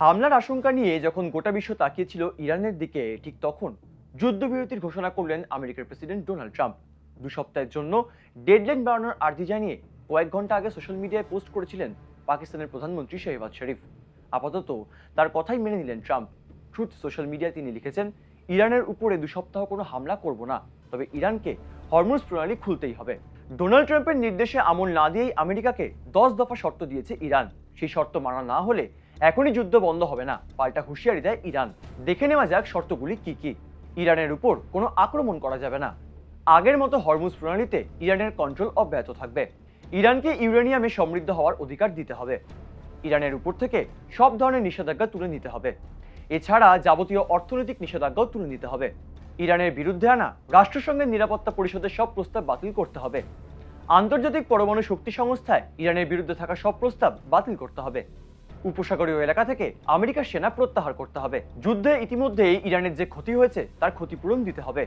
হামলার আশঙ্কা নিয়ে যখন গোটা বিশ্ব তাকিয়েছিল ইরানের দিকে, ঠিক তখন যুদ্ধবিরতির ঘোষণা করলেন আমেরিকার প্রেসিডেন্ট ডোনাল্ড ট্রাম্প। 2 সপ্তাহের জন্য ডেডলাইন বাড়ানোর আর্জি জানিয়ে কয়েক ঘন্টা আগে সোশ্যাল মিডিয়ায় পোস্ট করেছিলেন পাকিস্তানের প্রধানমন্ত্রী শাহবাজ শরীফ। আপাতত তার কথাই মেনে নিলেন ট্রাম্প। ট্রুথ সোশ্যাল মিডিয়ায় তিনি লিখেছেন, ইরানের উপরে 2 সপ্তাহ কোনো হামলা করব না, তবে ইরানকে হরমুজ প্রণালী খুলতেই হবে। ডোনাল্ড ট্রাম্পের নির্দেশে আমল না দিয়েই আমেরিকাকে 10 দফা শর্ত দিয়েছে ইরান। সেই শর্ত মানা না হলে এখনই যুদ্ধ বন্ধ হবে না, পাল্টা হুঁশিয়ারি দেয় ইরান। দেখে নেওয়া যাক শর্তগুলি কি কি। ইরানের উপর কোনো আক্রমণ করা যাবে না। আগের মতো হরমুজ প্রণালীতে ইরানের কন্ট্রোল অব্যাহত থাকবে। ইরানকে ইউরেনিয়ামে সমৃদ্ধ হওয়ার অধিকার দিতে হবে। ইরানের উপর থেকে সব ধরনের নিষেধাজ্ঞা তুলে নিতে হবে। এছাড়া যাবতীয় অর্থনৈতিক নিষেধাজ্ঞাও তুলে নিতে হবে। ইরানের বিরুদ্ধে আনা রাষ্ট্রসংঘের নিরাপত্তা পরিষদের সব প্রস্তাব বাতিল করতে হবে। আন্তর্জাতিক পরমাণু শক্তি সংস্থায় ইরানের বিরুদ্ধে থাকা সব প্রস্তাব বাতিল করতে হবে। উপসাগরীয় এলাকা থেকে আমেরিকার সেনা প্রত্যাহার করতে হবে। যুদ্ধে ইতিমধ্যেই ইরানের যে ক্ষতি হয়েছে তার ক্ষতিপূরণ দিতে হবে।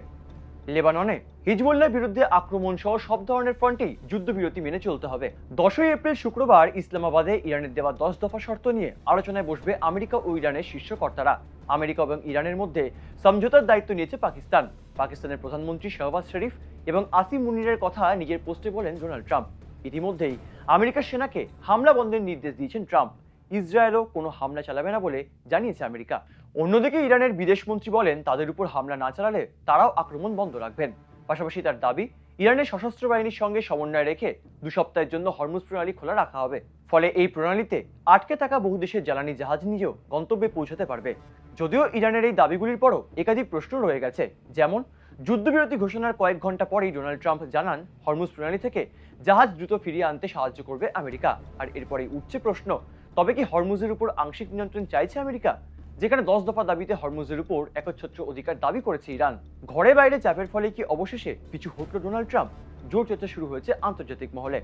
লেবাননে হিজবুল্লাহর বিরুদ্ধে আক্রমণ সহ সব ধরনের ফ্রন্টেই যুদ্ধবিরতি মেনে চলতে হবে। 10 এপ্রিল শুক্রবার ইসলামাবাদে ইরানের দেওয়া 10 দফা শর্ত নিয়ে আলোচনায় বসবে আমেরিকা ও ইরানের শীর্ষ কর্তারা। আমেরিকা এবং ইরানের মধ্যে সমঝোতার দায়িত্ব নিয়েছে পাকিস্তান। পাকিস্তানের প্রধানমন্ত্রী শাহবাজ শরীফ এবং আসিম মুনিরের কথা নিজের পোস্টে বলেন ডোনাল্ড ট্রাম্প। ইতিমধ্যেই আমেরিকার সেনাকে হামলা বন্ধের নির্দেশ দিয়েছেন ট্রাম্প। ইসরায়েলও কোনো হামলা চালাবে না বলে জানিয়েছে আমেরিকা। অন্যদিকে ইরানের বিদেশমন্ত্রী বলেন, তাদের উপর হামলা না চালালে তারাও আক্রমণ বন্ধ রাখবেন। পাশাপাশি তার দাবি, ইরানের সশস্ত্র বাহিনীর সঙ্গে সমন্বয় রেখে 2 সপ্তাহের জন্য হরমুজ প্রণালী খোলা রাখা হবে। ফলে এই প্রণালীতে আটকে থাকা বহু দেশের জ্বালানি জাহাজ নিজেও গন্তব্যে পৌঁছাতে পারবে। যদিও ইরানের এই দাবিগুলির পরও একাধিক প্রশ্ন রয়ে গেছে। যেমন, যুদ্ধবিরতি ঘোষণার কয়েক ঘন্টা পরেই ডোনাল্ড ট্রাম্প জানান হরমুজ প্রণালী থেকে জাহাজ দ্রুত ফিরিয়ে আনতে সাহায্য করবে আমেরিকা। আর এরপরেই উঠছে প্রশ্ন, তবে কি হরমুজের উপর আংশিক নিয়ন্ত্রণ চাইছে আমেরিকা? যেখানে 10 দফা দাবিতে হরমুজের উপর একচ্ছত্র অধিকার দাবি করেছে ইরান। ঘরে বাইরে চাপের ফলে কি অবশেষে পিছু হটল ডোনাল্ড ট্রাম্প? জোর চর্চা শুরু হয়েছে আন্তর্জাতিক মহলে।